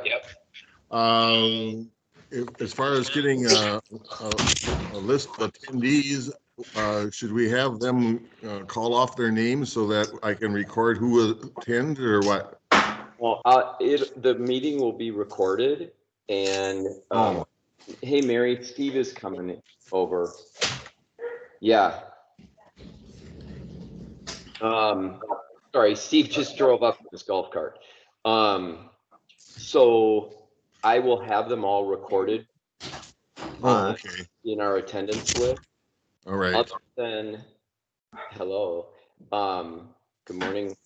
Yep. As far as getting a list of attendees, should we have them call off their names so that I can record who attended or what? Well, the meeting will be recorded, and hey, Mary, Steve is coming over. Yeah. Sorry, Steve just drove up in his golf cart. So I will have them all recorded. Okay. In our attendance list. All right. Other than, hello, good morning.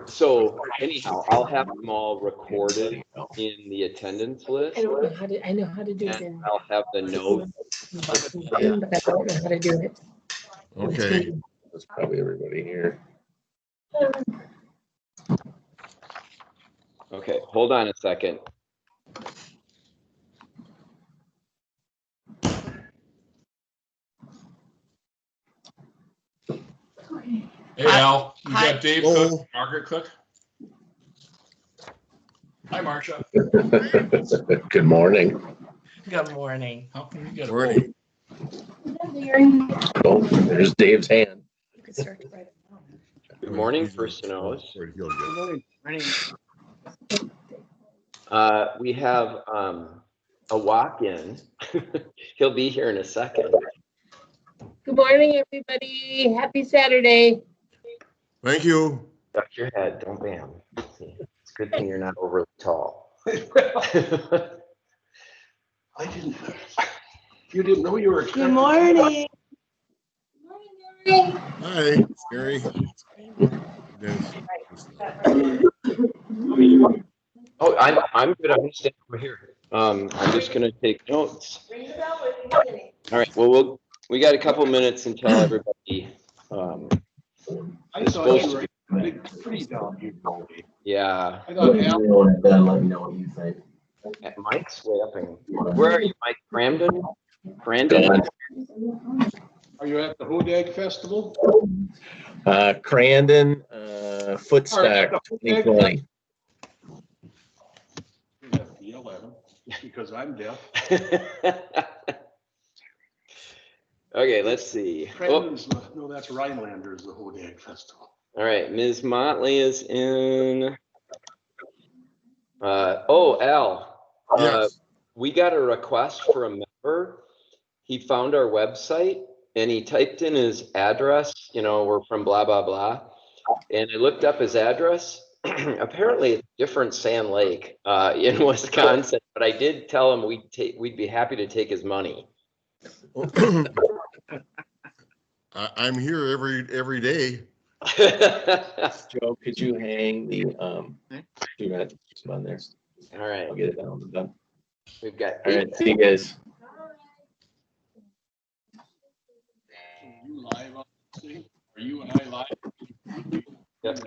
So anyhow, I'll have them all recorded in the attendance list. I don't know how to. I know how to do it. And I'll have the note. But I don't know how to do it. Okay. That's probably everybody here. Okay, hold on a second. Hey, Al, you Hi. got Dave Hello. Cook, Margaret Cook? Hi, Marcia. Good morning. Good morning. How can you get a Morning. Oh, there's Dave's hand. You could start to write it down. Good morning, First Knows. We have a walk-in. He'll be here in a second. Good morning, everybody. Happy Saturday. Thank you. Duck your head, don't bam. It's a good thing you're not overly tall. I didn't. You didn't know you were. Good morning. Hi, Gary. Oh, I'm good. I'm staying over here. I'm just gonna take notes. All right. Well, we got a couple minutes until everybody. I is thought supposed you to were be. pretty down here. Yeah. I thought Al, Let me know what you think. Mike's way up in. Where are you, Mike? Brandon? Brandon? are you at the Hodag Festival? Crandon, Footstack 2020. You have to yell at him because I'm deaf. Okay, let's see. Oh, Crandon's, no, that's Rhinelander's, the Hodag Festival. all right, Ms. Motley is in. Al. Yes. We got a request for a member. He found our website and he typed in his address. You know, we're from blah, blah, blah. And I looked up his address. Apparently it's different Sand Lake in Wisconsin, but I did tell him we'd be happy to take his money. I'm here every day. Joe, could you hang the do not on there? All right, I'll get it down. we've got All right, see you guys. Are you live on this thing? Are you and I live? Yep.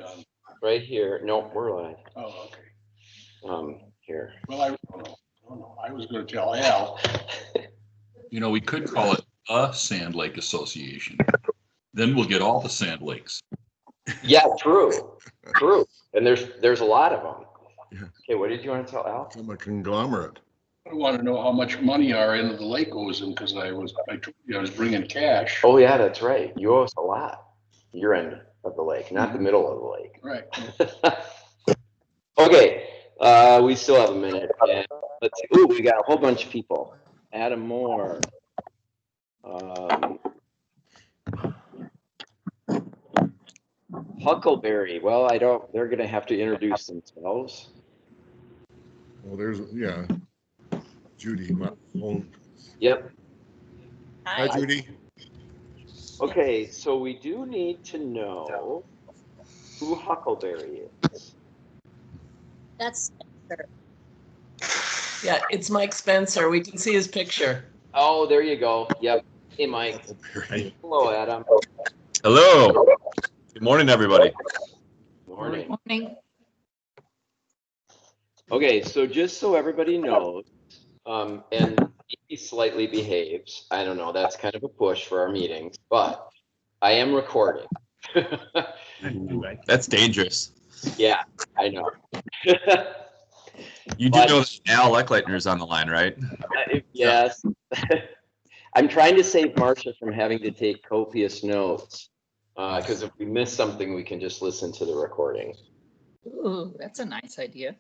Right here. No, we're live. Oh, okay. Here. Well, I don't know. I was gonna tell Al. You know, we could call it a Sand Lake Association. Then we'll get all the Sand Lakes. Yeah, true. And there's a lot of them. Yeah. Okay, what did you want to tell Al? I'm a conglomerate. I want to know how much money our end of the lake owes him because I was bringing cash. Oh yeah, that's right. You owe us a lot. Your end of the lake, not the middle of the lake. Right. Okay, we still have a minute. And let's see. Ooh, we got a whole bunch of people. Adam Moore. Huckleberry. Well, they're gonna have to introduce themselves. Well, there's, yeah. Judy, my phone. Yep. Hi, Judy. Okay, so we do need to know who Huckleberry is. That's Yeah, it's Mike Spencer. We can see his picture. Oh, there you go. Yep. Hey, Mike. Huckleberry. Hello, Adam. Hello. Good morning, everybody. Morning. morning. Okay, so just so everybody knows, and he slightly behaves, I don't know, that's kind of a push for our meetings, but I am recording. That's dangerous. Yeah, I know. You do But- know that Al Leckleitner is on the line, right? Yes. I'm trying to save Marcia from having to take copious notes. Because if we miss something, we can just listen to the recording. Ooh, that's a nice idea.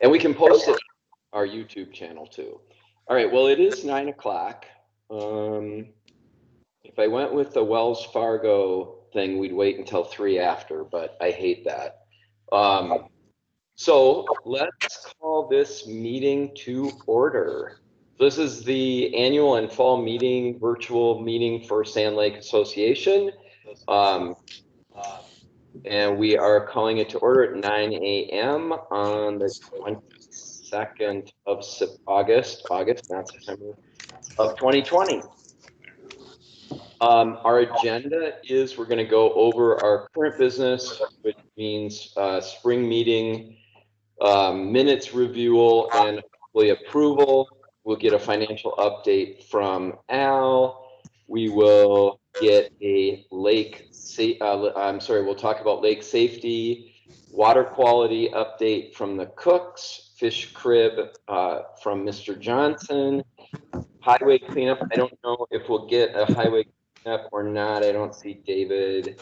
And we can post it on our YouTube channel too. All right, well, it is 9 o'clock. If I went with the Wells Fargo thing, we'd wait until 3 after, but I hate that. So let's call this meeting to order. This is the annual and fall meeting, virtual meeting for Sand Lake Association. And we are calling it to order at 9 a.m. on the 22nd of August, not September, of 2020. Our agenda is we're going to go over our current business, which means spring meeting, minutes review and hopefully approval. We'll get a financial update from Al. We will get a we'll talk about lake safety, water quality update from the Cooks, fish crib from Mr. Johnson, highway cleanup. I don't know if we'll get a highway cleanup or not. I don't see David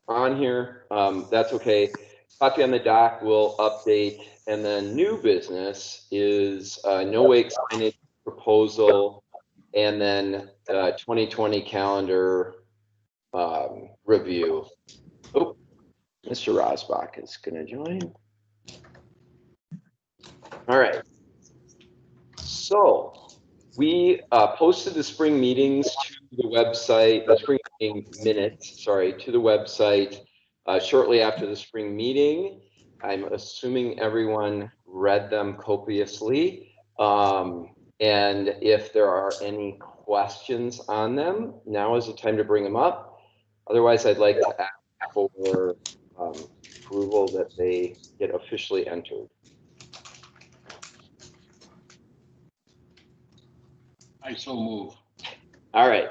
on here. That's okay. Copy on the dock will update. And then new business is no wake signage proposal, and then 2020 calendar review. Oh, Mr. Rosbach is going to join. All right. So we posted the spring meetings to the website, the spring meeting minutes, sorry, to the website shortly after the spring meeting. I'm assuming everyone read them copiously. And if there are any questions on them, now is the time to bring them up. Otherwise, I'd like to ask for approval that they get officially entered. I so move. All right.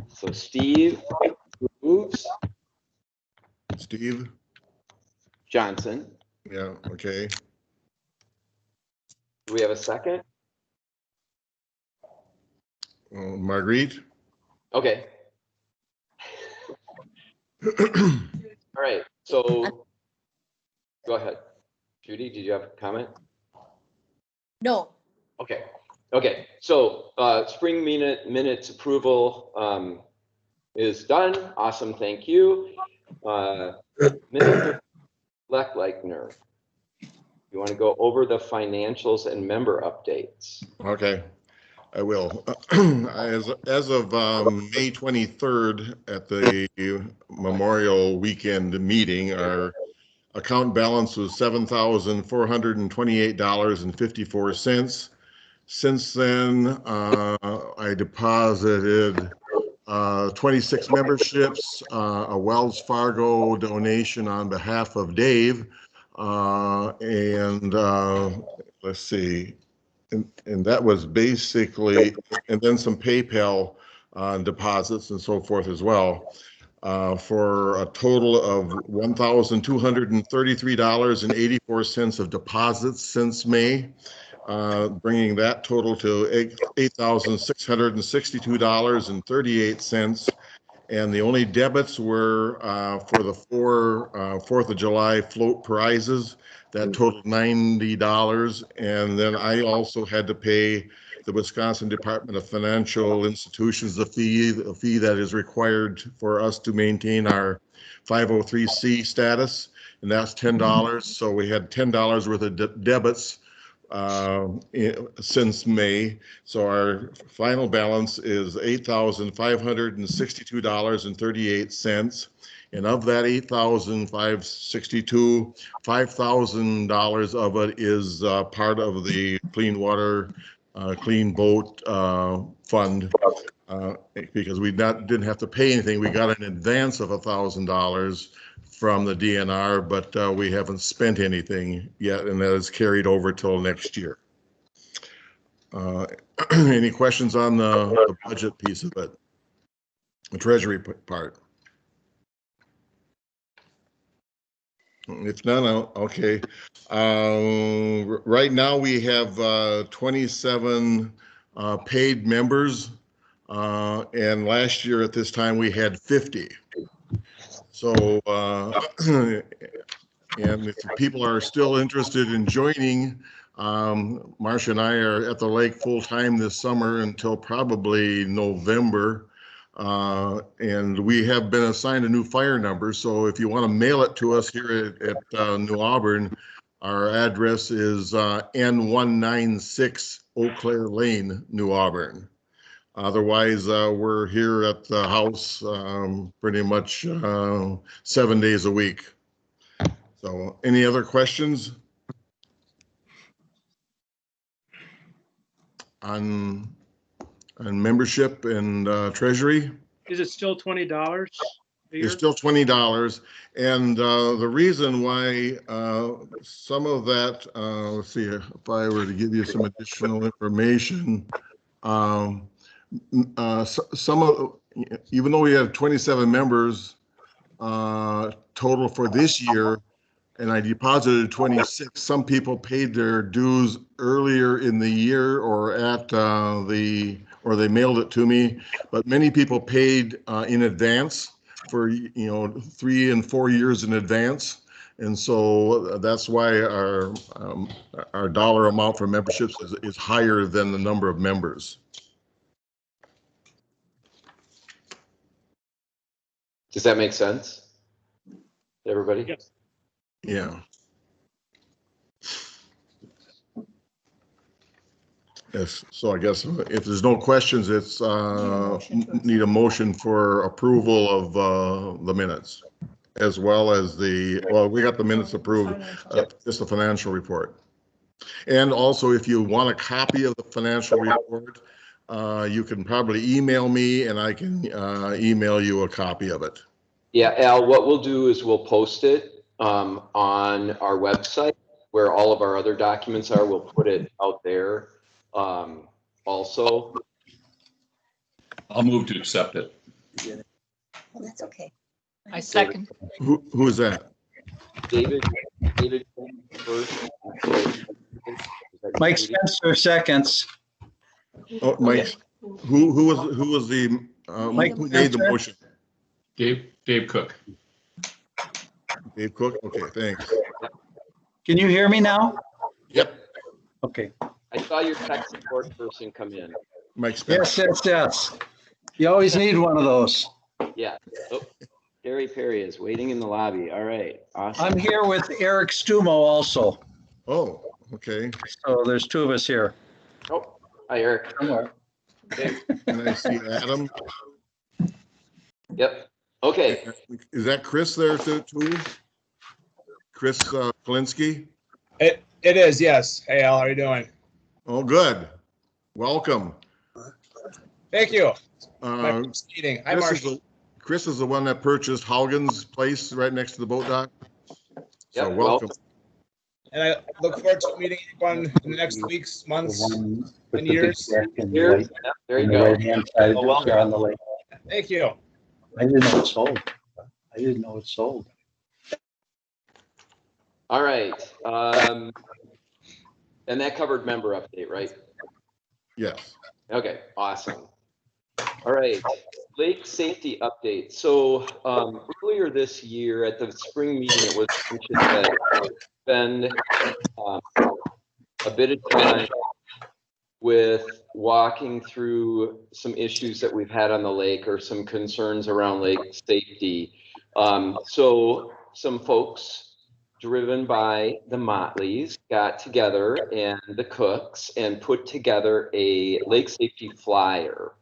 So Steve moves. Steve? Johnson. Yeah, okay. Do we have a second? Marguerite? Okay. All right. So go ahead. Judy, did you have a comment? No, Okay. Okay. So spring minutes approval is done. Awesome. Thank you. Mr. Leckleitner, you want to go over the financials and member updates? Okay, I will. As of May 23rd at the Memorial Weekend meeting, our account balance was $7,428.54. Since then, I deposited 26 memberships, a Wells Fargo donation on behalf of Dave, and let's see, and that was basically, and then some PayPal deposits and so forth as well, for a total of $1,233.84 of deposits since May. Bringing that total to $8,662.38. And the only debits were for the four 4th of July float prizes that totaled $90. And then I also had to pay the Wisconsin Department of Financial Institutions a fee that is required for us to maintain our 503C status, and that's $10. So we had $10 worth of debits since May. So our final balance is $8,562.38. And of that $8,562, $5,000 of it is part of the Clean Water, Clean Boat Fund, because we didn't have to pay anything. We got an advance of $1,000 from the DNR, but we haven't spent anything yet, and that is carried over till next year. Any questions on the budget piece of it, the treasury part? If none, okay. Right now we have 27 paid members, and last year at this time we had 50. So, and if people are still interested in joining, Marcia and I are at the lake full time this summer until probably November. And we have been assigned a new fire number. So if you want to mail it to us here at New Auburn, our address is N196 Eau Claire Lane, New Auburn. Otherwise, we're here at the house pretty much 7 days a week. So any other questions on membership and treasury? Is it still $20? It's still $20. And the reason why some of that, let's see, if I were to give you some additional information, some of, even though we have 27 members total for this year, and I deposited 26, some people paid their dues earlier in the year or at or they mailed it to me, but many people paid in advance for 3 and 4 years in advance, and so that's why our dollar amount for memberships is higher than the number of members. Does that make sense, everybody? Yes. Yeah. Yes, so I guess if there's no questions, it's need a motion for approval of the minutes, as well as well, we got the minutes approved, just the financial report. And also, if you want a copy of the financial report, you can probably email me and I can email you a copy of it. Yeah, Al, what we'll do is we'll post it on our website where all of our other documents are. We'll put it out there also. I'll move to accept it. Well, that's okay. I second. Who is that? David first. Mike Spencer seconds. Oh, Mike. Who was the Mike who made the Spencer? motion? Dave Cook. Dave Cook. Okay, thanks. Can you hear me now? Yep. Okay. I saw your tech support person come in. Mike Spencer. Yes. You always need one of those. Yeah. Oh, Gary Perry is waiting in the lobby. All right. Awesome. I'm here with Eric Stumo also. Oh, okay. So there's two of us here. Oh, hi, Eric. Okay. And I see Adam. Yep. Okay. Is that Chris there too? Chris Polinsky? It is, yes. Hey, Al, how are you doing? Oh, good. Welcome. Thank you. Uh, Meeting. Hi, Marcia. Chris is the one that purchased Haugen's place right next to the boat dock. So Yep, welcome. And I look forward to meeting everyone in the next weeks, months, and years. Here. Yep, there you go. Oh, welcome. On the lake. Thank you. I didn't know it sold. All right. And that covered member update, right? Yes. Okay, awesome. All right, lake safety update. So earlier this year at the spring meeting, it was mentioned that spend a bit of time with walking through some issues that we've had on the lake or some concerns around lake safety. So some folks driven by the Motleys got together and the Cooks and put together a lake safety flyer.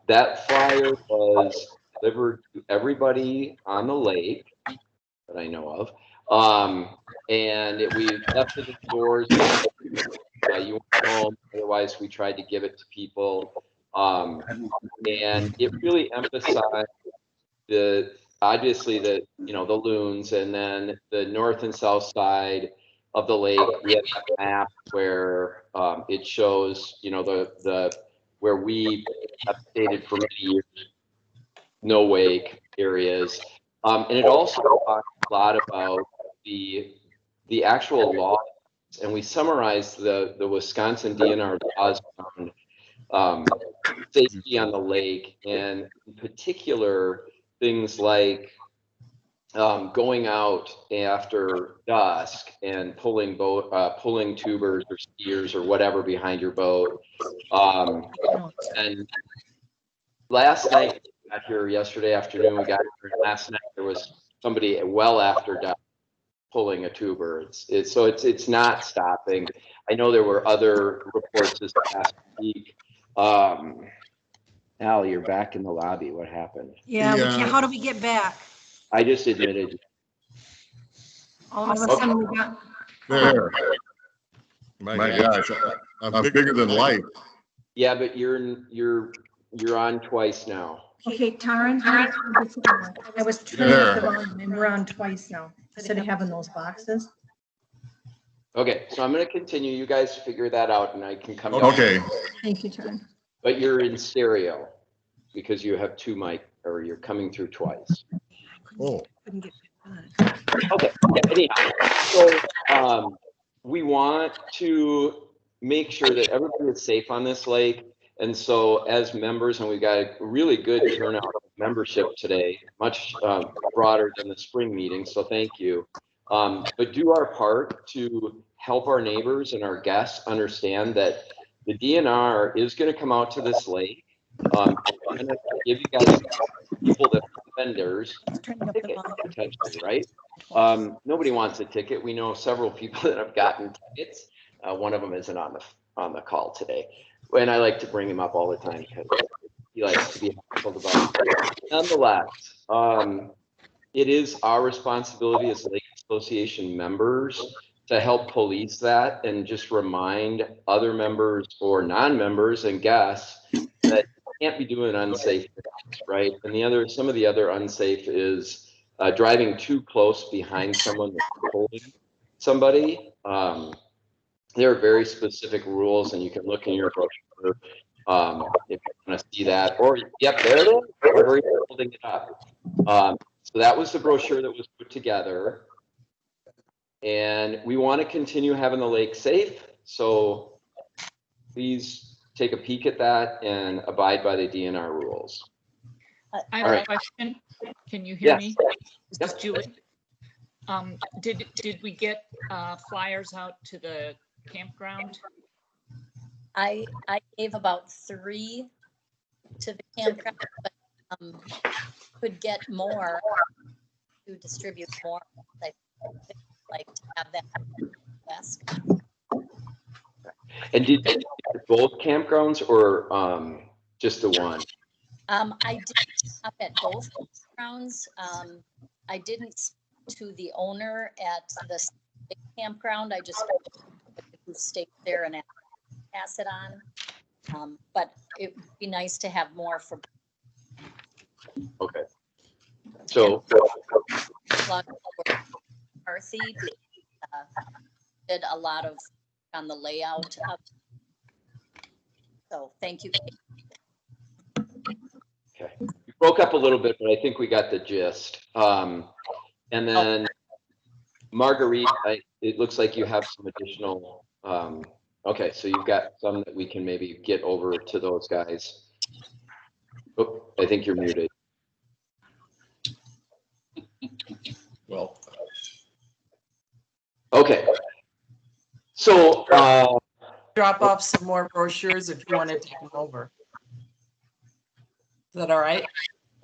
That flyer was delivered to everybody on the lake that I know of. And we left it at the doors. You went home, otherwise we tried to give it to people. And it really emphasized obviously the loons, and then the north and south side of the lake. We have a map where it shows, where we have stated for many years, no wake areas. And it also talks a lot about the actual laws, and we summarized the Wisconsin DNR laws around safety on the lake, and in particular things like going out after dusk and pulling tubers or skiers or whatever behind your boat. And last night, we got here yesterday afternoon, we got here, and last night there was somebody well after dusk pulling a tuber. It's not stopping. I know there were other reports this past week. Al, you're back in the lobby. What happened? Yeah, we can't, how do we get back? I just admitted. All of a sudden we got. There. My gosh, I'm bigger than life. Yeah, but you're on twice now. Okay, Taryn, I was turning up the volume and we're on twice now, instead of having those boxes. Okay, so I'm going to continue. You guys figure that out and I can come back. Okay. Thank you, Taryn. But you're in stereo because you have two mic, or you're coming through twice. Oh. Okay, anyhow, so we want to make sure that everybody is safe on this lake. And so as members, and we've got a really good turnout of membership today, much broader than the spring meeting, so thank you. But do our part to help our neighbors and our guests understand that the DNR is going to come out to this lake. I'm going to give you guys people that are vendors ticket, potentially, right? Nobody wants a ticket. We know several people that have gotten tickets. One of them isn't on the call today. And I like to bring him up all the time because he likes to be told about it. Nonetheless, it is our responsibility as Lake Association members to help police that and just remind other members or non-members and guests that you can't be doing unsafe things, right? And some of the other unsafe is driving too close behind someone that's holding somebody. There are very specific rules, and you can look in your brochure if you want to see that. Or, yep, there it is. We're holding it up. So that was the brochure that was put together. And we want to continue having the lake safe. So please take a peek at that and abide by the DNR rules. I have a question. Can you hear me? This is Julie. Did we get flyers out to the campground? I gave about 3 to the campground, but could get more to distribute more. I'd like to have that desk. And did you get both campgrounds or just the one? I did stop at both campgrounds. I didn't speak to the owner at the campground. I just who stayed there and pass it on. But it would be nice to have more for. Okay. So Carthy did a lot of on the layout of. So thank you. Okay. You broke up a little bit, but I think we got the gist. And then Marguerite, it looks like you have some additional. Okay, so you've got some that we can maybe get over to those guys. Oh, I think you're muted. Well. Okay. So drop off some more brochures if you want to take them over. Is that all right,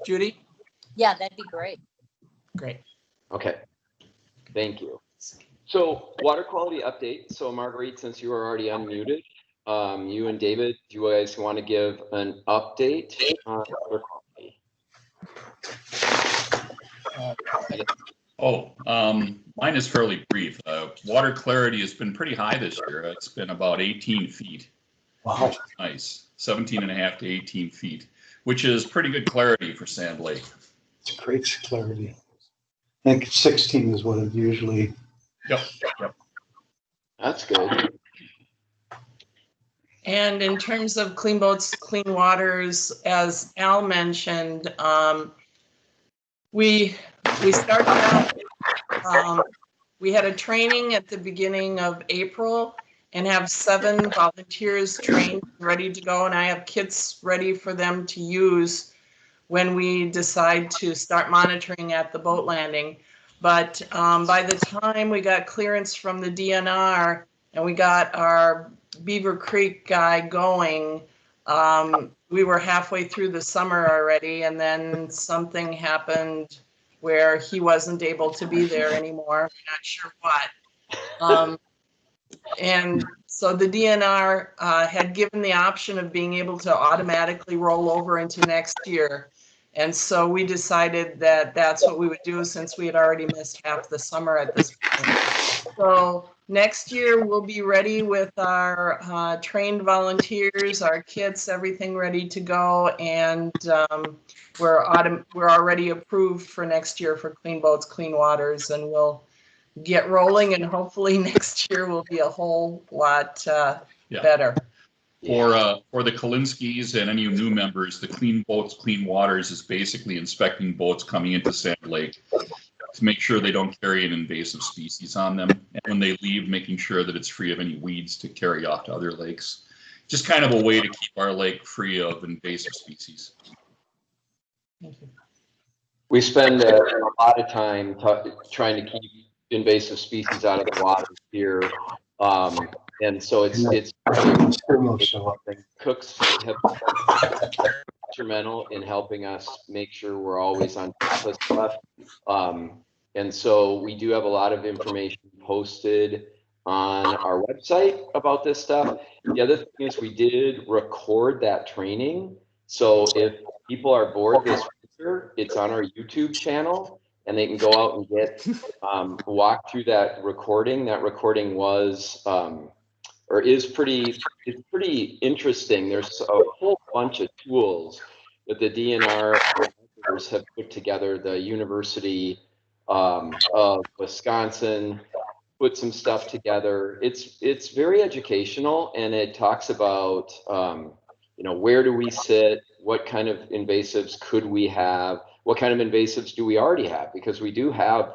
Judy? Yeah, that'd be great. Great. Okay. Thank you. So water quality update. So Marguerite, since you are already unmuted, you and David, do you guys want to give an update on water quality? Mine is fairly brief. Water clarity has been pretty high this year. It's been about 18 feet. Wow. Nice. 17.5 to 18 feet, which is pretty good clarity for Sand Lake. It's great clarity. I think 16 is what it usually. Yep. That's good. And in terms of clean boats, clean waters, as Al mentioned, we We started out, we had a training at the beginning of April and have 7 volunteers trained, ready to go. And I have kits ready for them to use when we decide to start monitoring at the boat landing. But by the time we got clearance from the DNR and we got our Beaver Creek guy going, we were halfway through the summer already, and then something happened where he wasn't able to be there anymore. Not sure what. And so the DNR had given the option of being able to automatically roll over into next year. And so we decided that that's what we would do since we had already missed half the summer at this point. So next year we'll be ready with our trained volunteers, our kits, everything ready to go. And we're already approved for next year for Clean Boats, Clean Waters, and we'll get rolling, and hopefully next year will be a whole lot better. For the Kalinskis and any new members, the Clean Boats, Clean Waters is basically inspecting boats coming into Sand Lake to make sure they don't carry an invasive species on them. And when they leave, making sure that it's free of any weeds to carry off to other lakes. Just kind of a way to keep our lake free of invasive species. We spend a lot of time trying to keep invasive species out of the water here. And so it's cooks have been instrumental in helping us make sure we're always on top of stuff. And so we do have a lot of information posted on our website about this stuff. The other thing is we did record that training. So if people are bored this winter, it's on our YouTube channel, and they can go out and get walk through that recording. That recording was it's pretty interesting. There's a whole bunch of tools that the DNR have put together. The University of Wisconsin put some stuff together. It's very educational, and it talks about where do we sit, what kind of invasives could we have, what kind of invasives do we already have, because we do have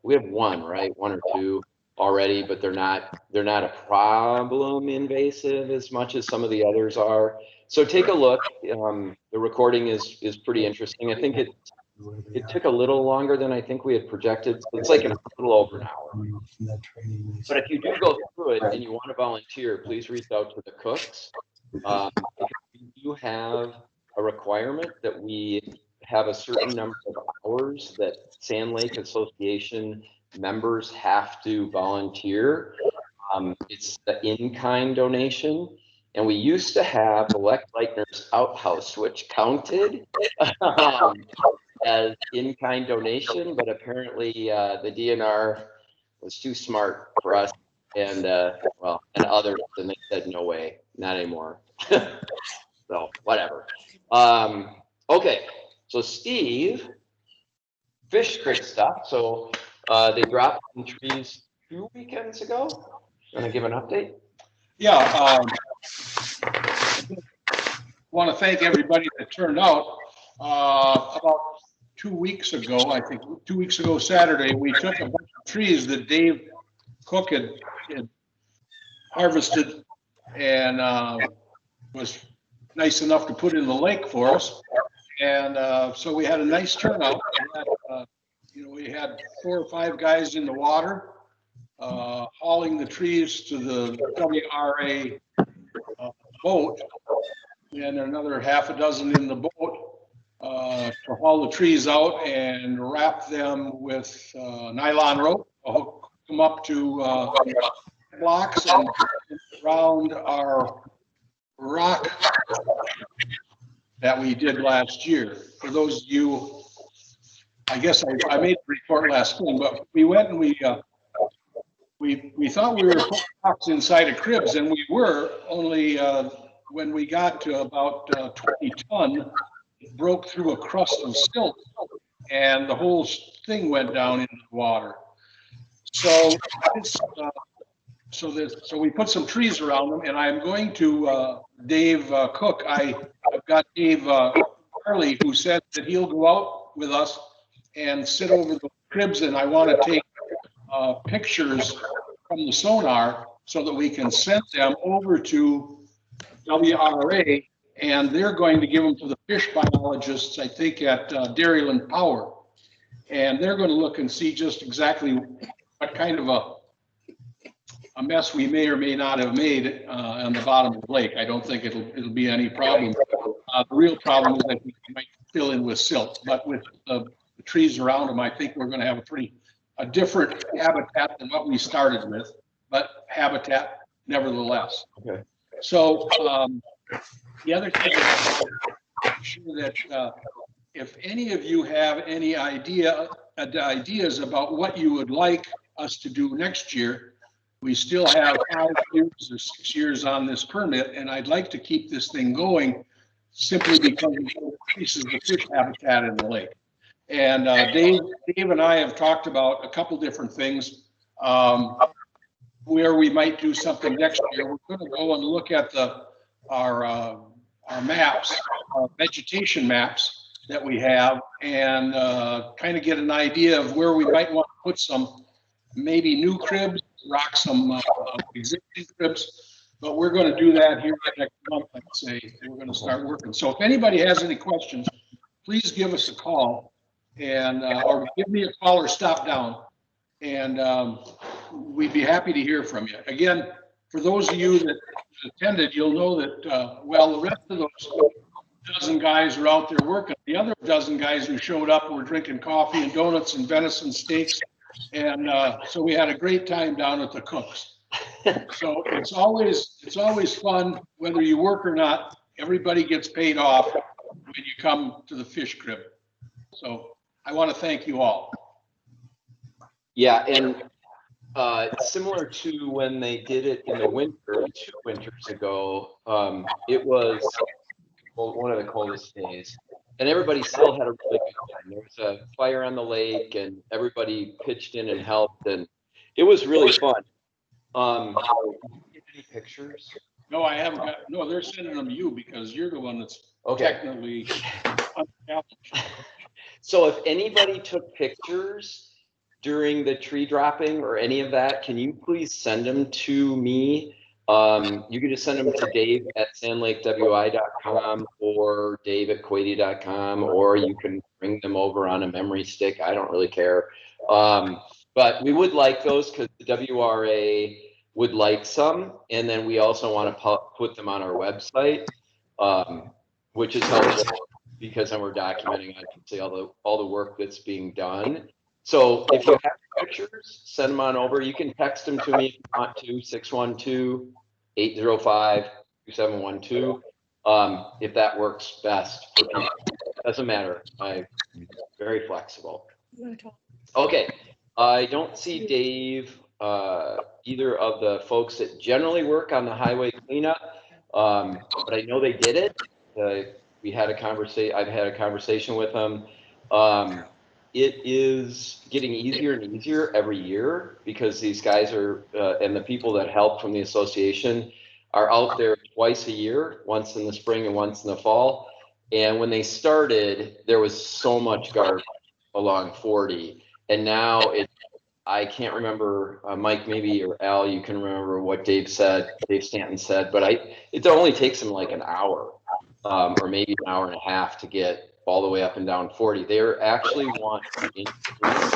we have one or two already, but they're not a problem invasive as much as some of the others are. So take a look. The recording is pretty interesting. I think it took a little longer than I think we had projected. It's like a little over an hour. But if you do go through it and you want to volunteer, please reach out to the cooks. Because we do have a requirement that we have a certain number of hours that Sand Lake Association members have to volunteer. It's the in-kind donation. And we used to have the Leitner's outhouse, which counted as in-kind donation, but apparently the DNR was too smart for us and others, and they said, no way, not anymore. So whatever. Okay, so Steve, Fish Creek stuff. So they dropped some trees 2 weekends ago. Want to give an update? Yeah. Want to thank everybody that turned out. About 2 weeks ago, I think 2 weeks ago Saturday, we took a bunch of trees that Dave Cook had harvested and was nice enough to put in the lake for us. And so we had a nice turnout. We had 4 or 5 guys in the water hauling the trees to the WRA boat, and another half a dozen in the boat to haul the trees out and wrap them with nylon rope, hook them up to blocks and around our rock that we did last year. For those of you, I guess I made a report last spring, but we went and we thought we were putting rocks inside of cribs, and we were, only when we got to about 20 ton, it broke through a crust of silt, and the whole thing went down into the water. So so we put some trees around them, and I'm going to Dave Cook. I've got Dave Harley, who said that he'll go out with us and sit over the cribs, and I want to take pictures from the sonar so that we can send them over to WRA, and they're going to give them to the fish biologists, I think, at Dairyland Power. And they're going to look and see just exactly what kind of a mess we may or may not have made on the bottom of the lake. I don't think it'll be any problem. The real problem is that we might fill in with silt, but with the trees around them, I think we're going to have a different habitat than what we started with, but habitat nevertheless. Okay. So the other thing is, I'm sure that if any of you have any ideas about what you would like us to do next year, we still have 5 years or 6 years on this permit, and I'd like to keep this thing going simply because it increases the fish habitat in the lake. And Dave and I have talked about a couple different things where we might do something next year. We're going to go and look at our maps, our vegetation maps that we have, and kind of get an idea of where we might want to put some maybe new cribs, rock some existing cribs. But we're going to do that here next month, I'd say. We're going to start working. So if anybody has any questions, please give us a call, and or give me a call or stop down, and we'd be happy to hear from you. Again, for those of you that attended, you'll know that, well, the rest of those dozen guys are out there working. The other dozen guys who showed up were drinking coffee and donuts and venison steaks. And so we had a great time down at the Cooks. So it's always fun, whether you work or not. Everybody gets paid off when you come to the fish crib. So I want to thank you all. Yeah, and similar to when they did it in the winter, 2 winters ago, it was one of the coldest days, and everybody still had a really good time. There was a fire on the lake, and everybody pitched in and helped, and it was really fun. Get any pictures? No, I haven't got. No, they're sending them to you because you're the one that's technically. So if anybody took pictures during the tree dropping or any of that, can you please send them to me? You can just send them to Dave at sandlakewi.com or dave@quady.com, or you can bring them over on a memory stick. I don't really care. But we would like those because the WRA would like some. And then we also want to put them on our website, which is helpful because then we're documenting, obviously, all the work that's being done. So if you have pictures, send them on over. You can text them to me if you want to, 612-805-2712. If that works best for people. Doesn't matter. I'm very flexible. Okay. I don't see Dave, either of the folks that generally work on the highway cleanup, but I know they did it. We had a conversation. I've had a conversation with them. It is getting easier and easier every year because these guys are, and the people that help from the association are out there twice a year, once in the spring and once in the fall. And when they started, there was so much garbage along 40. And now I can't remember, Mike, maybe, or Al, you can remember what Dave Stanton said, but it only takes them like an hour, or maybe an hour and a half to get all the way up and down 40. They actually want to increase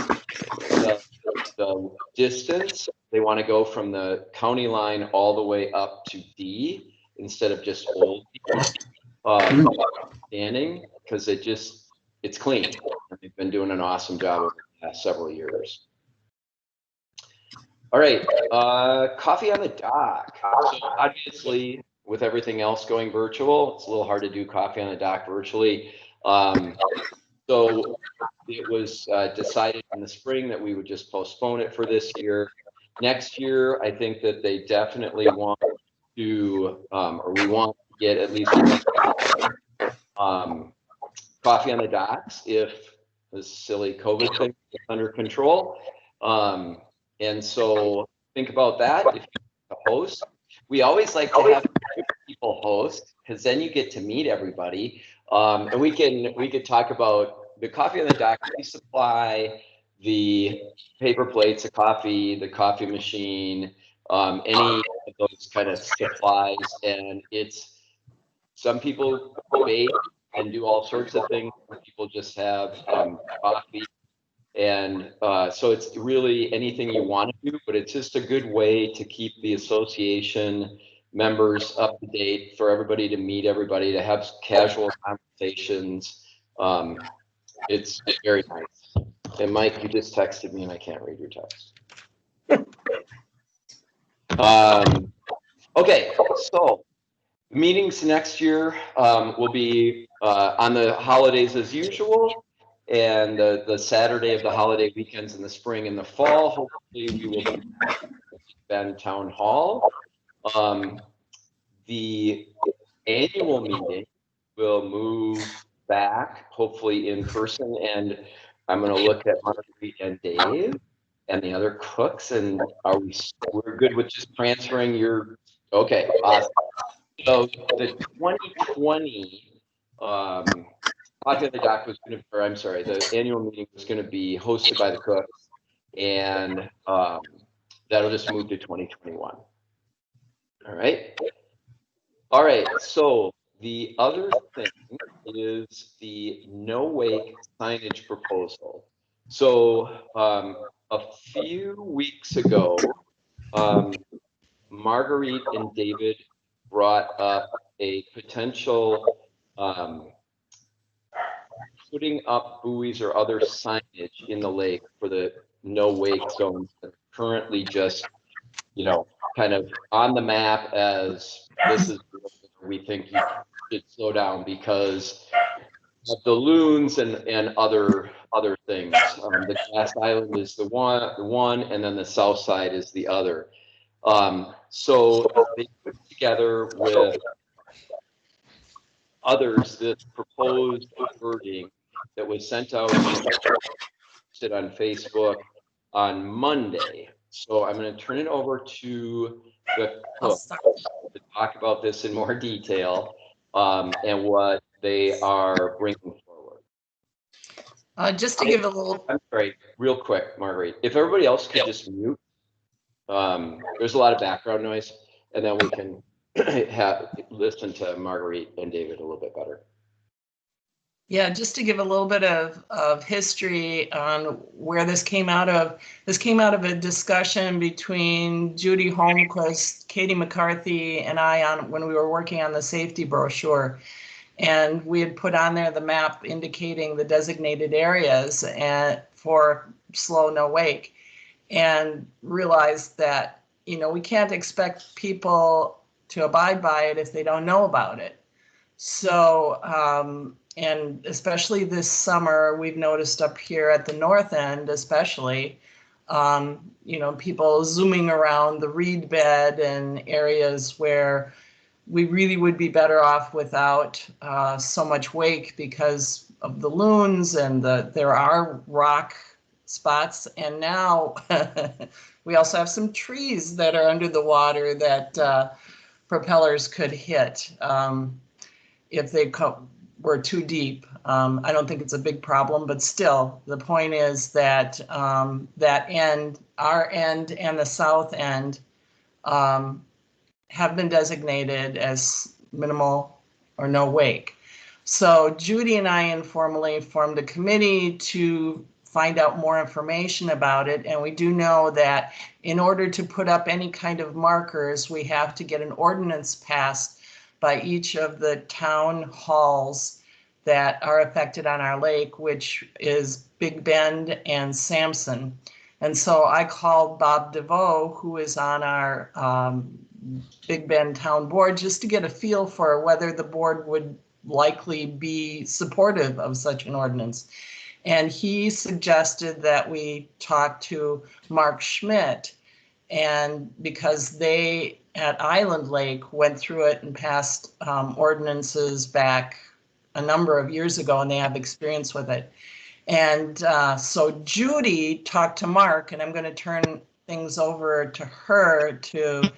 the distance. They want to go from the county line all the way up to D instead of just Old D, standing, because it's clean. They've been doing an awesome job over the past several years. All right, coffee on the dock. So obviously, with everything else going virtual, it's a little hard to do coffee on the dock virtually. So it was decided in the spring that we would just postpone it for this year. Next year, I think that they definitely want to, or we want to get at least coffee on the docks if this silly COVID thing is under control. And so think about that. If you're a host, we always like to have people host because then you get to meet everybody. And we could talk about the coffee on the dock, we supply the paper plates, the coffee machine, any of those kind of supplies. And it's, some people bake and do all sorts of things. Some people just have coffee. And so it's really anything you want to do, but it's just a good way to keep the association members up to date, for everybody to meet everybody, to have casual conversations. It's very nice. And Mike, you just texted me and I can't read your text. Okay, so meetings next year will be on the holidays as usual, and the Saturday of the holiday weekends in the spring and the fall. Hopefully we will be at Bend Town Hall. The annual meeting will move back, hopefully in person, and I'm going to look at Marguerite and Dave and the other cooks, and we're good with just transferring your, okay, awesome. So the 2020 Coffee on the Dock was going to, or I'm sorry, the annual meeting was going to be hosted by the cooks, and that'll just move to 2021. All right. All right. So the other thing is the no wake signage proposal. So a few weeks ago, Marguerite and David brought up a potential putting up buoys or other signage in the lake for the no wake zones that are currently just, kind of on the map as this is where we think you should slow down because of the loons and other things. The Glass Island is the one, and then the south side is the other. So they put together with others this proposed wording that was sent out on Facebook on Monday. So I'm going to turn it over to the cooks to talk about this in more detail and what they are bringing forward. Just to give a little. I'm sorry, real quick, Marguerite. If everybody else could just mute. There's a lot of background noise, and then we can listen to Marguerite and David a little bit better. Yeah, just to give a little bit of history on where this came out of. This came out of a discussion between Judy Holmquist, Katie McCarthy, and I when we were working on the safety brochure. And we had put on there the map indicating the designated areas for slow no wake, and realized that, we can't expect people to abide by it if they don't know about it. So, and especially this summer, we've noticed up here at the north end, especially, people zooming around the reed bed and areas where we really would be better off without so much wake because of the loons and there are rock spots. And now we also have some trees that are under the water that propellers could hit if they were too deep. I don't think it's a big problem, but still, the point is that that end, our end and the south end, have been designated as minimal or no wake. So Judy and I informally formed a committee to find out more information about it. And we do know that in order to put up any kind of markers, we have to get an ordinance passed by each of the town halls that are affected on our lake, which is Big Bend and Sampson. And so I called Bob DeVoe, who is on our Big Bend Town Board, just to get a feel for whether the board would likely be supportive of such an ordinance. And he suggested that we talk to Mark Schmidt, and because they at Island Lake went through it and passed ordinances back a number of years ago, and they have experience with it. And so Judy talked to Mark, and I'm going to turn things over to her to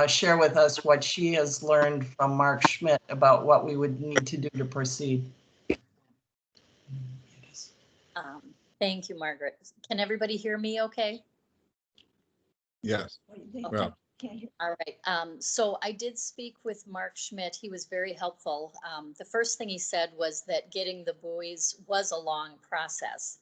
share with us what she has learned from Mark Schmidt about what we would need to do to proceed. Thank you, Margaret. Can everybody hear me okay? Yes. Okay. Well, All right. So I did speak with Mark Schmidt. He was very helpful. The first thing he said was that getting the buoys was a long process.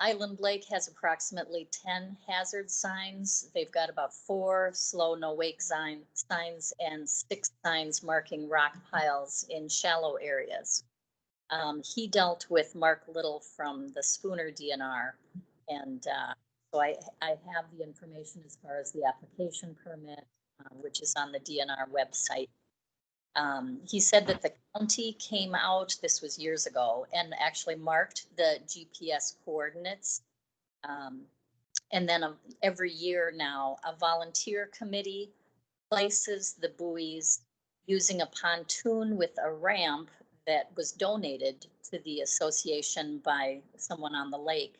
Island Lake has approximately 10 hazard signs. They've got about 4 slow no wake signs and 6 signs marking rock piles in shallow areas. He dealt with Mark Little from the Spooner DNR, and so I have the information as far as the application permit, which is on the DNR website. He said that the county came out, this was years ago, and actually marked the GPS coordinates. And then every year now, a volunteer committee places the buoys using a pontoon with a ramp that was donated to the association by someone on the lake.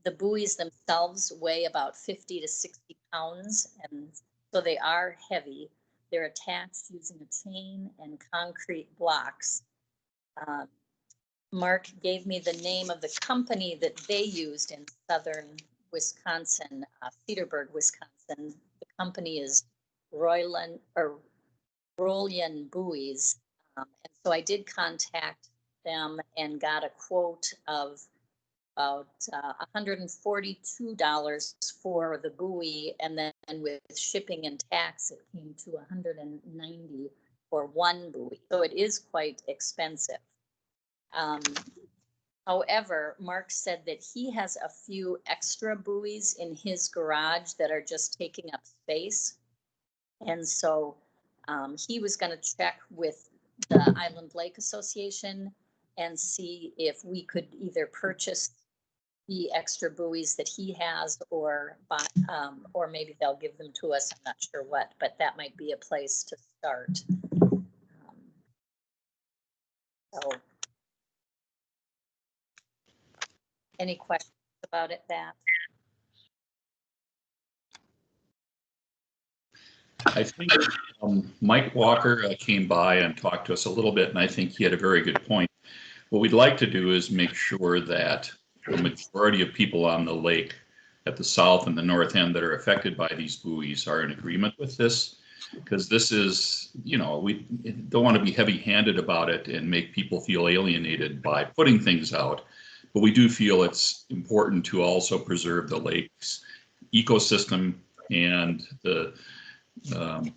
The buoys themselves weigh about 50 to 60 pounds, and so they are heavy. They're attached using a chain and concrete blocks. Mark gave me the name of the company that they used in southern Wisconsin, Cedarburg, Wisconsin. The company is Rolyan Buoys. And so I did contact them and got a quote of about $142 for the buoy, and then with shipping and tax, it came to $190 for one buoy. So it is quite expensive. However, Mark said that he has a few extra buoys in his garage that are just taking up space. And so he was going to check with the Island Lake Association and see if we could either purchase the extra buoys that he has or maybe they'll give them to us. I'm not sure what, but that might be a place to start. So any questions about it, that? I think Mike Walker came by and talked to us a little bit, and I think he had a very good point. What we'd like to do is make sure that the majority of people on the lake at the south and the north end that are affected by these buoys are in agreement with this, because this is, you know, we don't want to be heavy-handed about it and make people feel alienated by putting things out, but we do feel it's important to also preserve the lake's ecosystem and the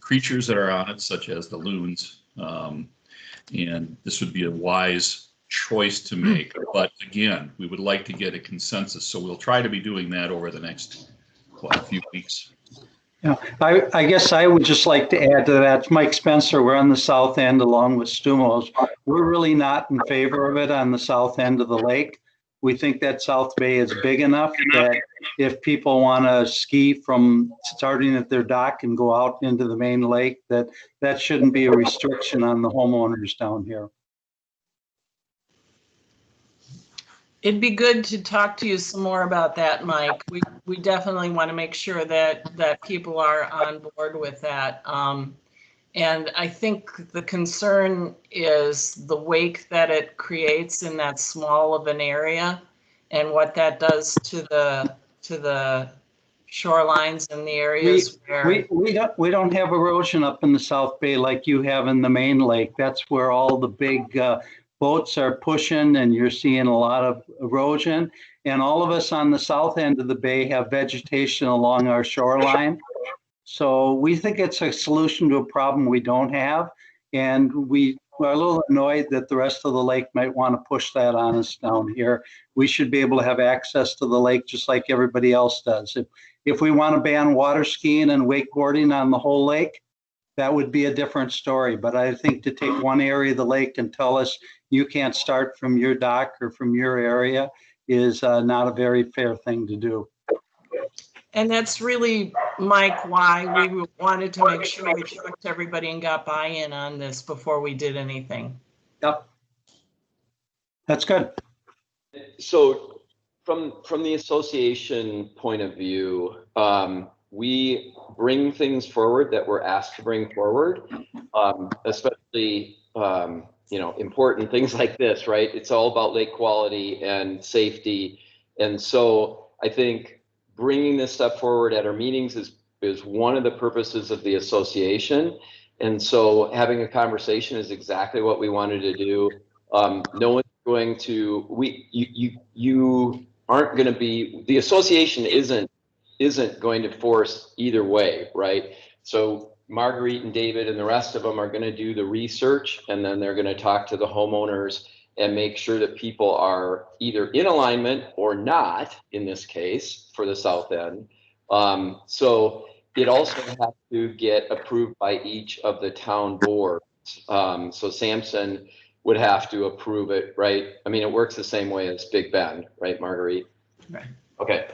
creatures that are on it, such as the loons, and this would be a wise choice to make. But again, we would like to get a consensus, so we'll try to be doing that over the next few weeks. Yeah, I guess I would just like to add to that. Mike Spencer, we're on the south end along with Stumos. We're really not in favor of it on the south end of the lake. We think that South Bay is big enough that if people want to ski from starting at their dock and go out into the main lake, that shouldn't be a restriction on the homeowners down here. It'd be good to talk to you some more about that, Mike. We definitely want to make sure that people are on board with that. And I think the concern is the wake that it creates in that small of an area and what that does to the shorelines and the areas where we don't have erosion up in the South Bay like you have in the main lake. That's where all the big boats are pushing and you're seeing a lot of erosion. And all of us on the south end of the bay have vegetation along our shoreline. So we think it's a solution to a problem we don't have. And we are a little annoyed that the rest of the lake might want to push that on us down here. We should be able to have access to the lake just like everybody else does. If we want to ban water skiing and wakeboarding on the whole lake, that would be a different story. But I think to take one area of the lake and tell us you can't start from your dock or from your area is not a very fair thing to do. And that's really, Mike, why we wanted to make sure we talked to everybody and got buy-in on this before we did anything. Yep. That's good. So from the association point of view, we bring things forward that we're asked to bring forward, especially important things like this, right? It's all about lake quality and safety. And so I think bringing this stuff forward at our meetings is one of the purposes of the association. And so having a conversation is exactly what we wanted to do. No one's going to, you aren't going to be, the association isn't going to force either way, right? So Marguerite and David and the rest of them are going to do the research, and then they're going to talk to the homeowners and make sure that people are either in alignment or not, in this case, for the south end. So it also has to get approved by each of the town boards. So Sampson would have to approve it, right? I mean, it works the same way as Big Bend, right, Marguerite? Right. Okay.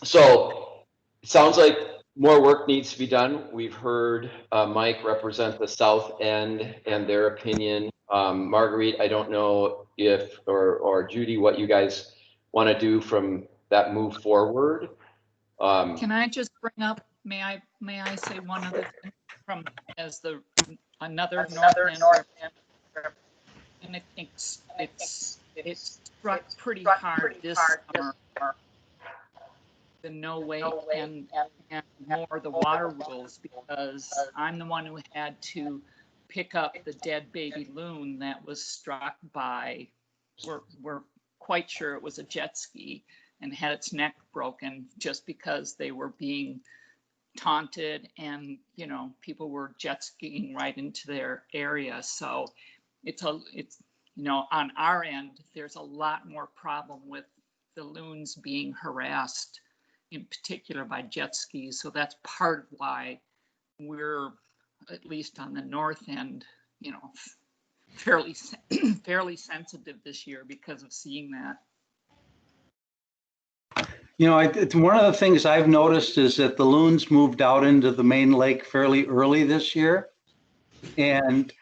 So it sounds like more work needs to be done. We've heard Mike represent the south end and their opinion. Marguerite, I don't know if, or Judy, what you guys want to do from that move forward. Can I just bring up, may I say one other thing from, as another North End? And it struck pretty hard this summer, the no wake and more the water rules, because I'm the one who had to pick up the dead baby loon that was struck by, we're quite sure it was a jet ski, and had its neck broken just because they were being taunted, and people were jet skiing right into their area. So it's on our end, there's a lot more problem with the loons being harassed, in particular by jet skis. So that's part of why we're, at least on the north end, fairly sensitive this year because of seeing that. One of the things I've noticed is that the loons moved out into the main lake fairly early this year. And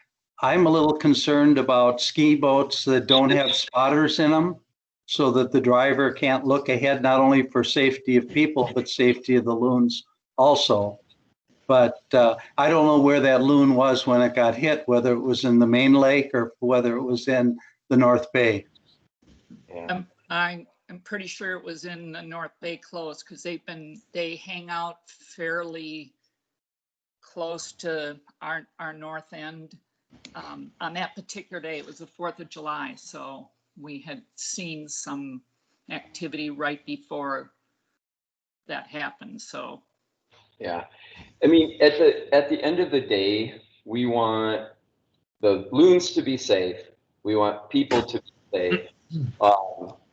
I'm a little concerned about ski boats that don't have spotters in them, so that the driver can't look ahead, not only for safety of people, but safety of the loons also. But I don't know where that loon was when it got hit, whether it was in the main lake or whether it was in the North Bay. I'm pretty sure it was in the North Bay close, because they hang out fairly close to our north end. On that particular day, it was the 4th of July, so we had seen some activity right before that happened. So yeah, I mean, at the end of the day, we want the loons to be safe. We want people to be safe,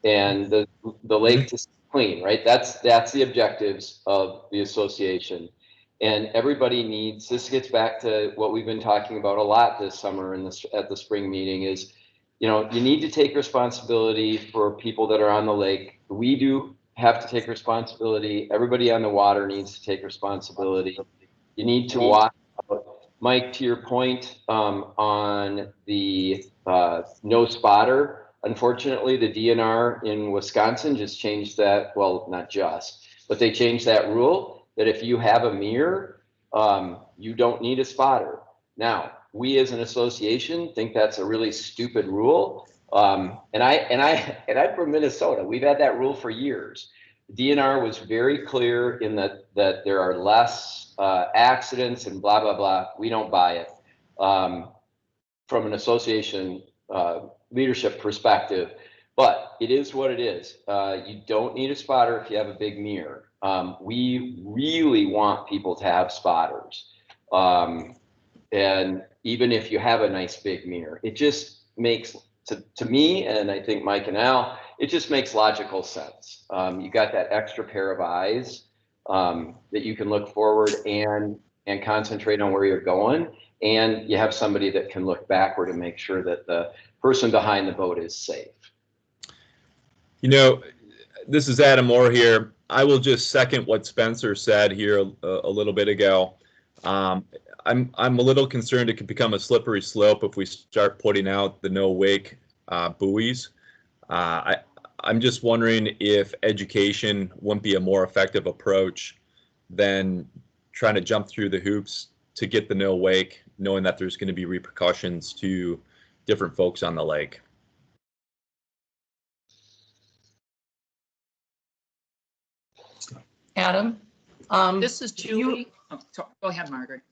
and the lake to stay clean, right? That's the objectives of the association. And everybody needs, this gets back to what we've been talking about a lot this summer at the spring meeting is, you need to take responsibility for people that are on the lake. We do have to take responsibility. Everybody on the water needs to take responsibility. You need to watch out. Mike, to your point on the no spotter, unfortunately, the DNR in Wisconsin just changed that. Well, not just, but they changed that rule that if you have a mirror, you don't need a spotter. Now, we as an association think that's a really stupid rule. And I'm from Minnesota. We've had that rule for years. The DNR was very clear in that there are less accidents and blah, blah, blah. We don't buy it. From an association leadership perspective, but it is what it is. You don't need a spotter if you have a big mirror. We really want people to have spotters. And even if you have a nice big mirror, it just makes, to me, and I think Mike and Al, it just makes logical sense. You got that extra pair of eyes that you can look forward and concentrate on where you're going. And you have somebody that can look backward and make sure that the person behind the boat is safe. This is Adam Moore here. I will just second what Spencer said here a little bit ago. I'm a little concerned it could become a slippery slope if we start putting out the no wake buoys. I'm just wondering if education wouldn't be a more effective approach than trying to jump through the hoops to get the no wake, knowing that there's going to be repercussions to different folks on the lake. Adam? This is Julie. Go ahead, Margaret.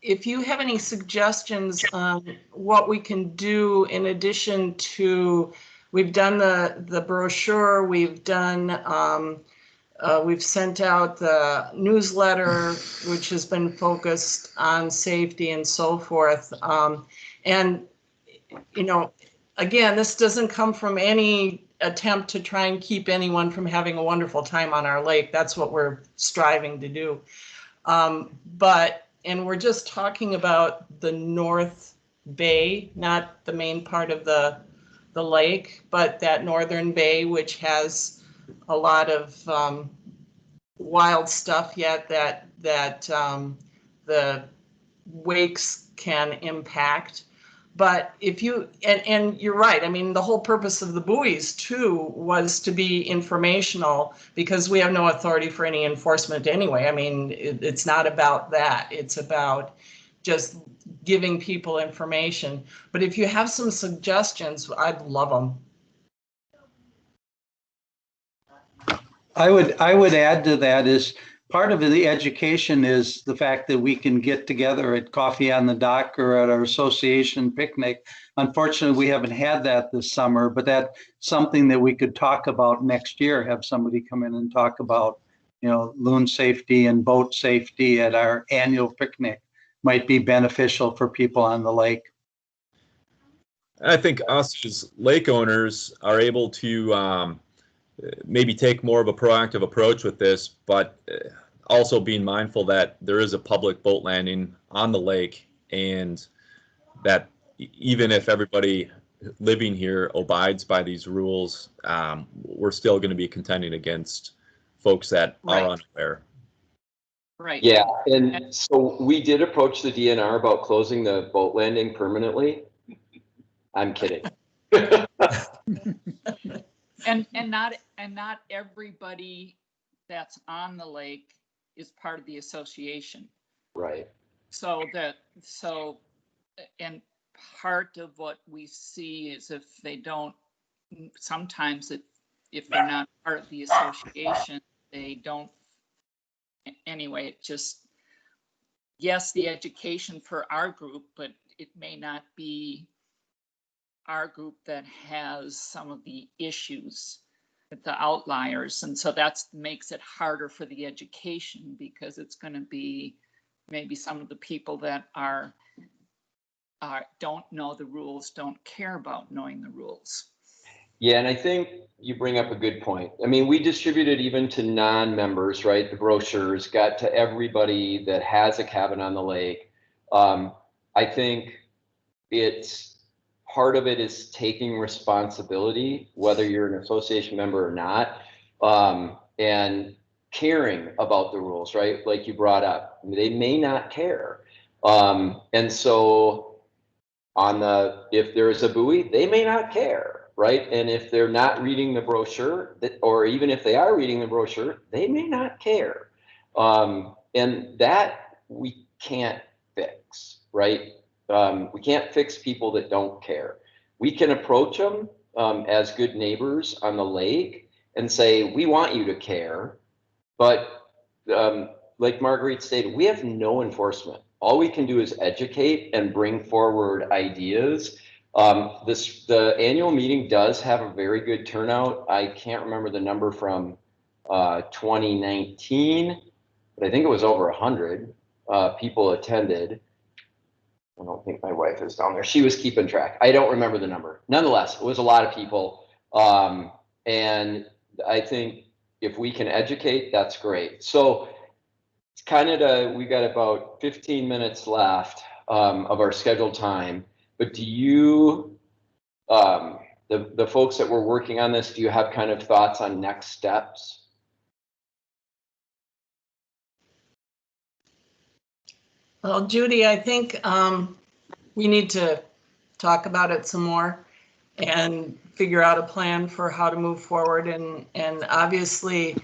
If you have any suggestions on what we can do in addition to, we've done the brochure, we've done, we've sent out the newsletter, which has been focused on safety and so forth. And, you know, again, this doesn't come from any attempt to try and keep anyone from having a wonderful time on our lake. That's what we're striving to do. And we're just talking about the North Bay, not the main part of the lake, but that northern bay, which has a lot of wild stuff yet that the wakes can impact. But if you, and you're right, I mean, the whole purpose of the buoys too was to be informational, because we have no authority for any enforcement anyway. I mean, it's not about that. It's about just giving people information. But if you have some suggestions, I'd love them. I would add to that is part of the education is the fact that we can get together at Coffee on the Dock or at our association picnic. Unfortunately, we haven't had that this summer, but that's something that we could talk about next year, have somebody come in and talk about, you know, loon safety and boat safety at our annual picnic might be beneficial for people on the lake. I think us as lake owners are able to maybe take more of a proactive approach with this, but also being mindful that there is a public boat landing on the lake, and that even if everybody living here abides by these rules, we're still going to be contending against folks that are unaware. Right. Yeah, and so we did approach the DNR about closing the boat landing permanently. I'm kidding. And not everybody that's on the lake is part of the association. Right. And part of what we see is if they don't, sometimes if they're not part of the association, they don't. Anyway, it just, yes, the education for our group, but it may not be our group that has some of the issues with the outliers. And so that makes it harder for the education, because it's going to be maybe some of the people that don't know the rules, don't care about knowing the rules. Yeah, and I think you bring up a good point. I mean, we distributed even to non-members, right? The brochures got to everybody that has a cabin on the lake. I think part of it is taking responsibility, whether you're an association member or not, and caring about the rules, right? Like you brought up, they may not care. And so if there's a buoy, they may not care, right? And if they're not reading the brochure, or even if they are reading the brochure, they may not care. And that we can't fix, right? We can't fix people that don't care. We can approach them as good neighbors on the lake and say, we want you to care. But like Marguerite stated, we have no enforcement. All we can do is educate and bring forward ideas. The annual meeting does have a very good turnout. I can't remember the number from 2019, but I think it was over 100 people attended. I don't think my wife is down there. She was keeping track. I don't remember the number. Nonetheless, it was a lot of people. And I think if we can educate, that's great. So it's kind of we got about 15 minutes left of our scheduled time. But do you, the folks that were working on this, do you have kind of thoughts on next steps? Well, Judy, I think we need to talk about it some more and figure out a plan for how to move forward. And obviously,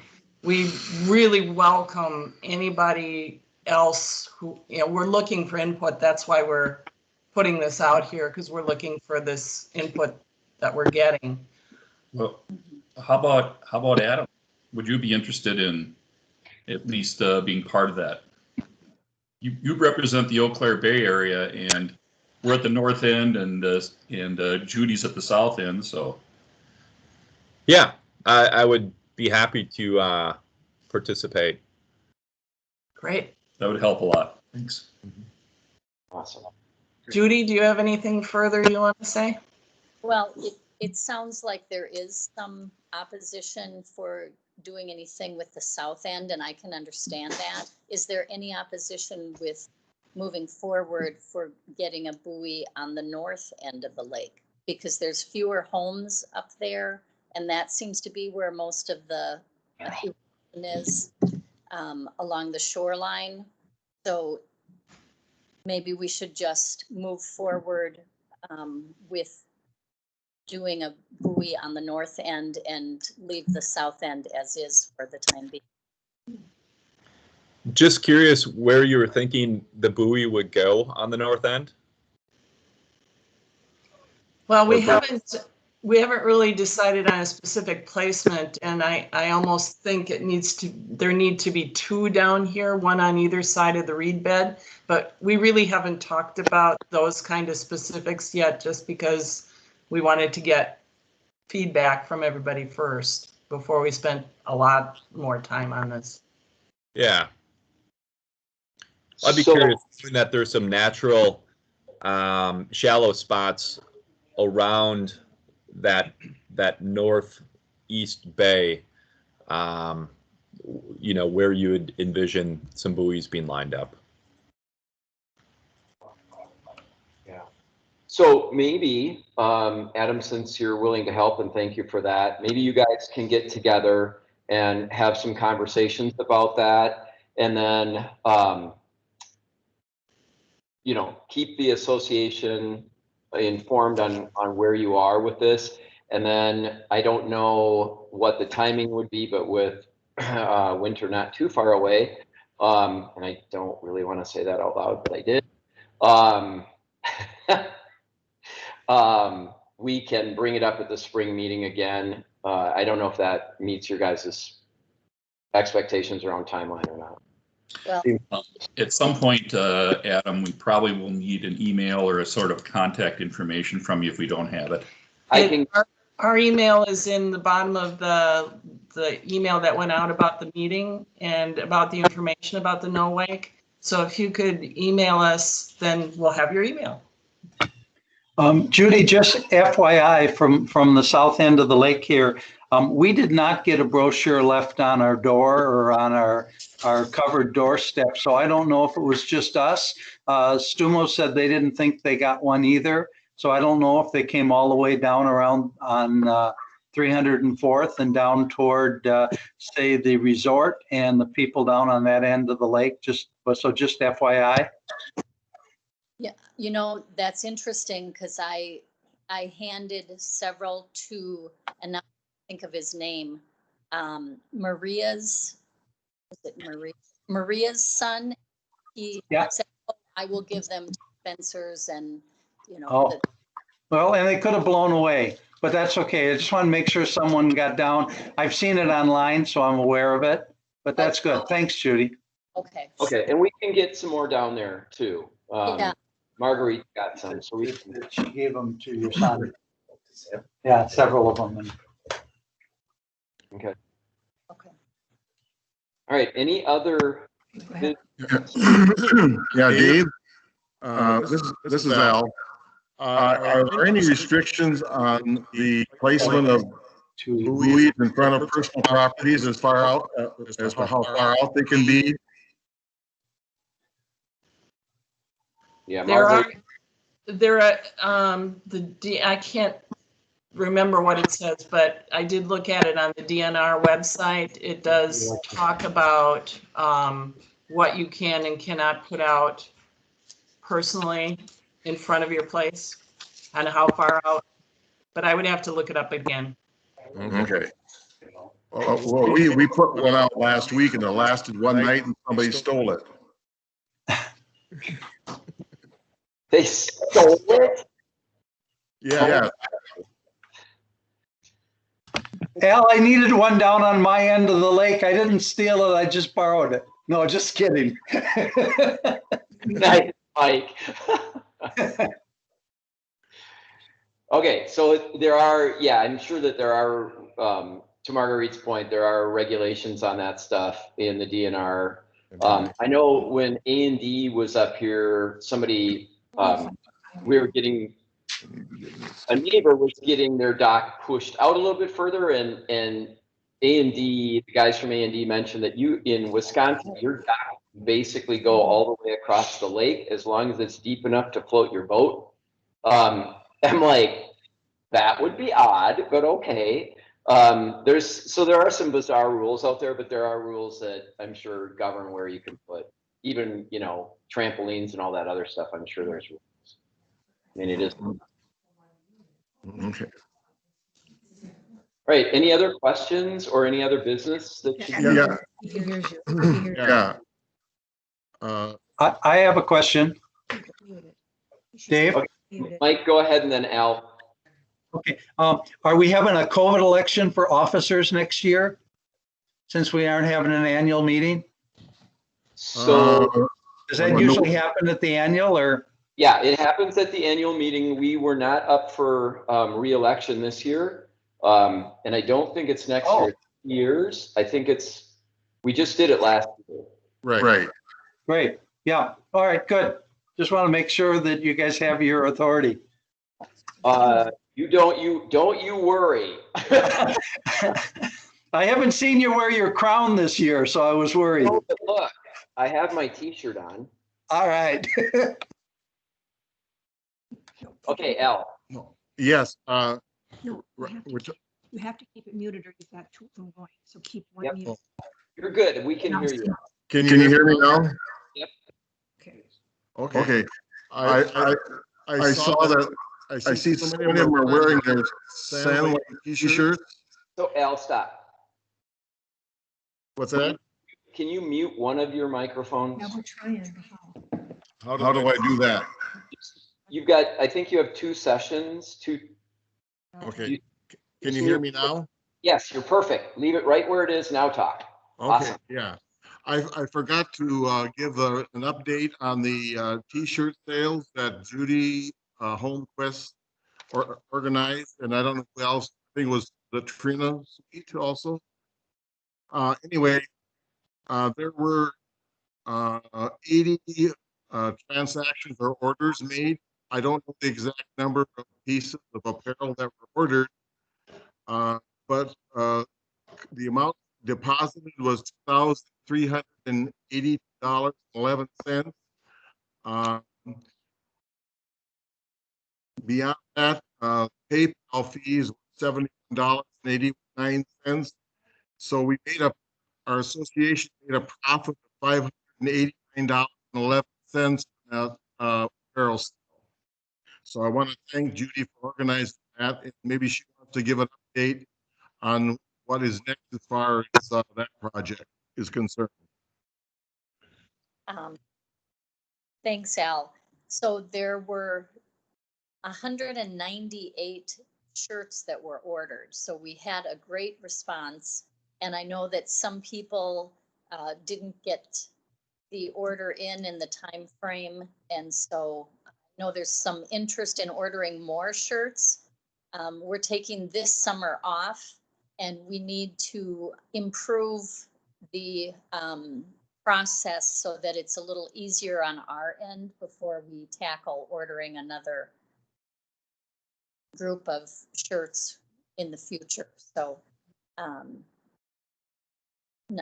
we really welcome anybody else who, we're looking for input. That's why we're putting this out here, because we're looking for this input that we're getting. Well, how about Adam? Would you be interested in at least being part of that? You represent the Eau Claire Bay area, and we're at the north end, and Judy's at the south end. So, Yeah, I would be happy to participate. Great. that would help a lot. Thanks. Awesome. Judy, do you have anything further you want to say? Well, it sounds like there is some opposition for doing anything with the south end, and I can understand that. Is there any opposition with moving forward for getting a buoy on the north end of the lake? Because there's fewer homes up there, and that seems to be where most of the is along the shoreline. So maybe we should just move forward with doing a buoy on the north end and leave the south end as is for the time being. Just curious where you were thinking the buoy would go on the north end? Well, we haven't really decided on a specific placement, and I almost think there need to be two down here, one on either side of the reed bed, but we really haven't talked about those kind of specifics yet, just because we wanted to get feedback from everybody first before we spent a lot more time on this. Yeah. I'd be So- curious, given that there's some natural shallow spots around that northeast bay, where you would envision some buoys being lined up. Yeah. So maybe, Adam, since you're willing to help, and thank you for that, maybe you guys can get together and have some conversations about that, and then, keep the association informed on where you are with this. And then I don't know what the timing would be, but with winter not too far away, and I don't really want to say that out loud, but I did. We can bring it up at the spring meeting again. I don't know if that meets your guys' expectations around timeline or not. Well, At some point, Adam, we probably will need an email or a sort of contact information from you if we don't have it. Our email is in the bottom of the email that went out about the meeting and about the information about the No Wake. So if you could email us, then we'll have your email. Judy, just FYI, from the south end of the lake here, we did not get a brochure left on our door or on our covered doorstep. So I don't know if it was just us. Stumo said they didn't think they got one either. So I don't know if they came all the way down around on 304th and down toward, say, the resort and the people down on that end of the lake. Just FYI. Yeah, that's interesting because I handed several to, and now I think of his name, Maria's son. He said, I will give them to Spencer's, and well, and they could have blown away, but that's okay. I just want to make sure someone got down. I've seen it online, so I'm aware of it, but that's good. Thanks, Judy. Okay. Okay, and we can get some more down there too. Yeah. Marguerite got some, so we can. She gave them to your son. Yeah, several of them. Okay. Okay. All right, any other? Yeah, Dave, this is Al. Are there any restrictions on the placement of buoys in front of personal properties as far out, as to how far out they can be? Yeah, I can't remember what it says, but I did look at it on the DNR website. It does talk about what you can and cannot put out personally in front of your place and how far out, but I would have to look it up again. Okay. Well, we put one out last week and it lasted one night and somebody stole it. They stole it? Yeah. Al, I needed one down on my end of the lake. I didn't steal it. I just borrowed it. No, just kidding. Nice, Mike. Okay, so there are, yeah, I'm sure that there are, to Marguerite's point, there are regulations on that stuff in the DNR. I know when A&D was up here, somebody, we were getting, a neighbor was getting their dock pushed out a little bit further, and A&D, the guys from A&D mentioned that you, in Wisconsin, your dock basically go all the way across the lake as long as it's deep enough to float your boat. I'm like, that would be odd, but okay. There are some bizarre rules out there, but there are rules that I'm sure govern where you can put even, you know, trampolines and all that other stuff. I'm sure there's rules. I mean, it is. Okay. Right. Any other questions or any other business that Yeah. I have a question. Dave? Okay. Mike, go ahead, and then Al. Okay. Are we having a COVID election for officers next year? Since we aren't having an annual meeting? So does that usually happen at the annual, or? Yeah, it happens at the annual meeting. We were not up for re-election this year. And I don't think it's next years. I think we just did it last year. Right. Great. Yeah. All right, good. Just want to make sure that you guys have your authority. You don't worry. I haven't seen you wear your crown this year, so I was worried. Oh, but look, I have my t-shirt on. All right. Okay, Al. Yes. You have to keep it muted or you've got two of them going. So keep one muted. You're good. We can hear you. Can you hear me now? Yep. Okay. I saw that. I see so many of them are wearing their Sand Lake t-shirts. So Al, stop. What's that? Can you mute one of your microphones? Now we're trying. How do I do that? You've got, I think you have two sessions. Okay. Can you hear me now? Yes, you're perfect. Leave it right where it is. Now talk. Okay. Awesome. Yeah. I forgot to give an update on the t-shirt sales that Judy Holmquist organized, and I don't know who else. I think it was Latrina Sweet also. Anyway, there were 80 transactions or orders made. I don't know the exact number of pieces of apparel that were ordered, but the amount deposited was $2,380.11. Beyond that, PayPal fees were $71.89. So we our association made a profit of $589.11 on apparel sale. So I want to thank Judy for organizing that. And maybe she wants to give an update on what is next as far as that project is concerned. Thanks, Al. So there were 198 shirts that were ordered. So we had a great response. And I know that some people didn't get the order in the time frame. And so I know there's some interest in ordering more shirts. We're taking this summer off, and we need to improve the process so that it's a little easier on our end before we tackle ordering another group of shirts in the future. So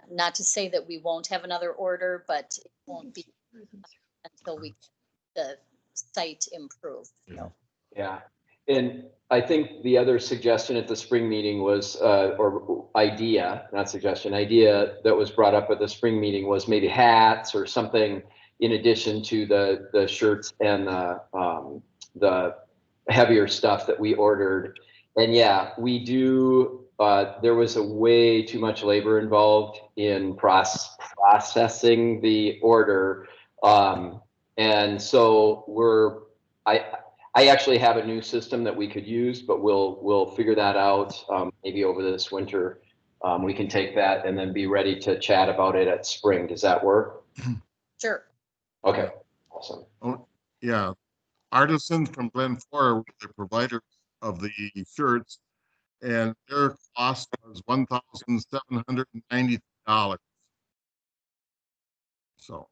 not to say that we won't have another order, but it won't be until we get the site improved. So. Yeah. And I think the other suggestion at the spring meeting was, or idea that was brought up at the spring meeting was maybe hats or something in addition to the shirts and the heavier stuff that we ordered. And yeah, we do, there was a way too much labor involved in processing the order. And so I actually have a new system that we could use, but we'll figure that out maybe over this winter. We can take that and then be ready to chat about it at spring. Does that work? Sure. Okay, awesome. Oh, yeah. Artisans from Glen Flora were the providers of the shirts, and their cost was $1,790. So.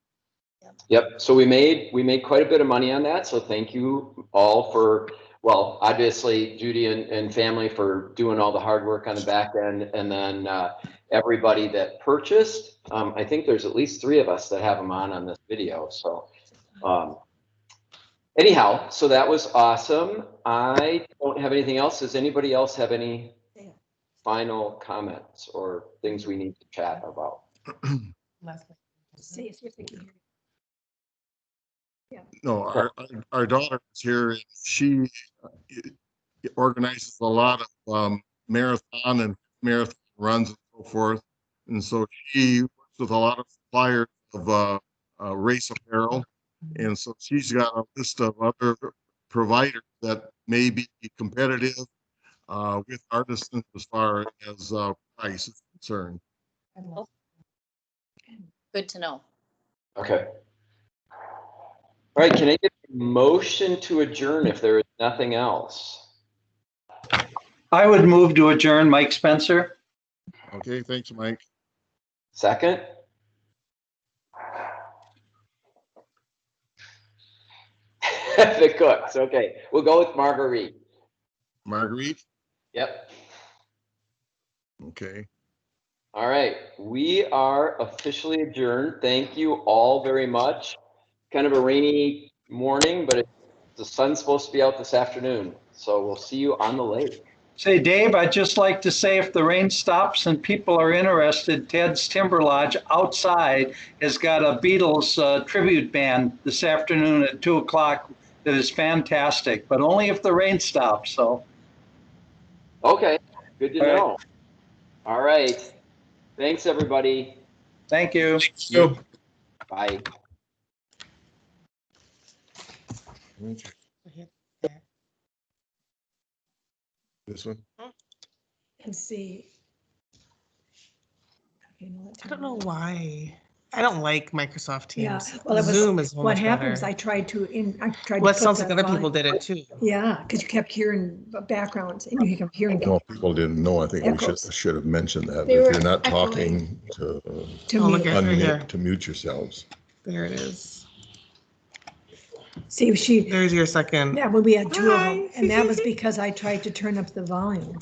Yep. So we made quite a bit of money on that. So thank you all for, well, obviously Judy and family for doing all the hard work on the back end, and then everybody that purchased. I think there's at least 3 of us that have them on this video. So anyhow, so that was awesome. I don't have anything else. Does anybody else have any final comments or things we need to chat about? See if they can hear you. Yeah. No, our daughter is here. And she organizes a lot of marathon and marathon runs and so forth. And so she works with a lot of suppliers of race apparel. And so she's got a list of other providers that may be competitive with artisans as far as price is concerned. Good to know. Okay. All right, can I get a motion to adjourn if there is nothing else? I would move to adjourn. Mike Spencer. Okay, thanks, Mike. Second? The Cooks, okay. We'll go with Marguerite. Marguerite? Yep. Okay. All right, we are officially adjourned. Thank you all very much. Kind of a rainy morning, but the sun's supposed to be out this afternoon. So we'll see you on the lake. Say, Dave, I'd just like to say if the rain stops and people are interested, Ted's Timber Lodge outside has got a Beatles tribute band this afternoon at 2 o'clock that is fantastic, but only if the rain stops. So. Okay, good to know. All right. Thanks, everybody. Thank you. Bye. This one? And see. Okay, no, I don't know why. I don't like Microsoft Teams. Yeah, well, it was, Zoom is so what much happened was better. I tried to. Well, it put sounds like the other people volume- did it too. Yeah, because you kept hearing backgrounds and you kept hearing. Well, people didn't know. I think we Echoes. should have mentioned that. They If were you're not echoing. talking to Oh, look at right here. unmute, to mute yourselves. There it is. See, There's your second. yeah, when we had 2 of them, and that was because I tried to turn up the volume.